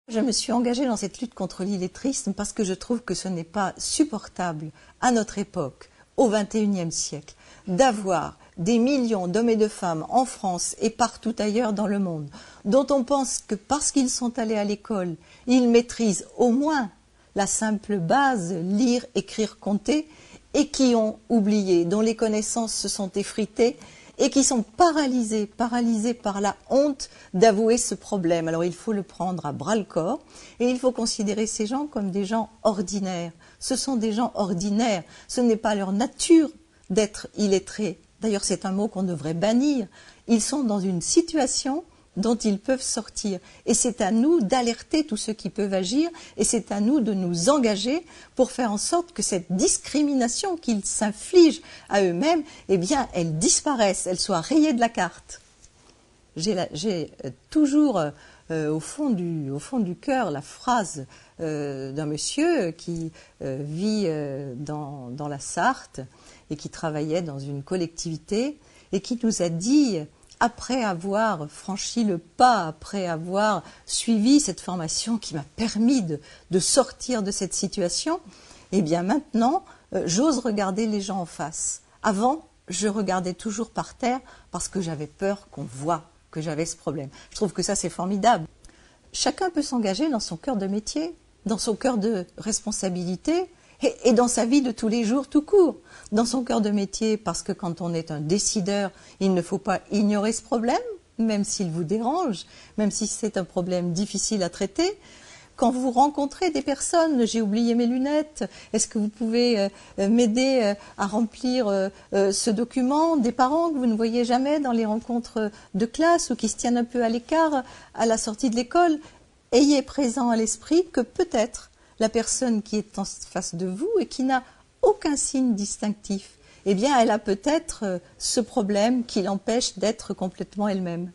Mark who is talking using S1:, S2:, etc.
S1: Je me suis engagée dans cette lutte contre l'illettrisme parce que je trouve que ce n'est pas supportable à notre époque, au XXIe siècle, d'avoir des millions d'hommes et de femmes en France et partout ailleurs dans le monde, dont on pense que parce qu'ils sont allés à l'école, ils maîtrisent au moins la simple base, lire, écrire, compter, et qui ont oublié, dont les connaissances se sont effritées, et qui sont paralysés par la honte d'avouer ce problème. Alors il faut le prendre à bras-le-corps et il faut considérer ces gens comme des gens ordinaires. Ce sont des gens ordinaires, ce n'est pas leur nature d'être illettrés. D'ailleurs c'est un mot qu'on devrait bannir. Ils sont dans une situation dont ils peuvent sortir. Et c'est à nous d'alerter tous ceux qui peuvent agir, et c'est à nous de nous engager pour faire en sorte que cette discrimination qu'ils s'infligent à eux-mêmes, eh bien, elle disparaisse, elle soit rayée de la carte. J'ai toujours au fond du cœur la phrase d'un monsieur qui vit dans la Sarthe et qui travaillait dans une collectivité et qui nous a dit, après avoir franchi le pas, après avoir suivi cette formation qui m'a permis de sortir de cette situation, eh bien maintenant, j'ose regarder les gens en face. Avant, je regardais toujours par terre parce que j'avais peur qu'on voie que j'avais ce problème. Je trouve que ça, c'est formidable. Chacun peut s'engager dans son cœur de métier, dans son cœur de responsabilité, et dans sa vie de tous les jours tout court, dans son cœur de métier, parce que quand on est un décideur, il ne faut pas ignorer ce problème, même s'il vous dérange, même si c'est un problème difficile à traiter. Quand vous rencontrez des personnes, j'ai oublié mes lunettes, est-ce que vous pouvez m'aider à remplir ce document? Des parents que vous ne voyez jamais dans les rencontres de classe ou qui se tiennent un peu à l'écart à la sortie de l'école, ayez présent à l'esprit que peut-être la personne qui est en face de vous et qui n'a aucun signe distinctif, eh bien, elle a peut-être ce problème qui l'empêche d'être complètement elle-même.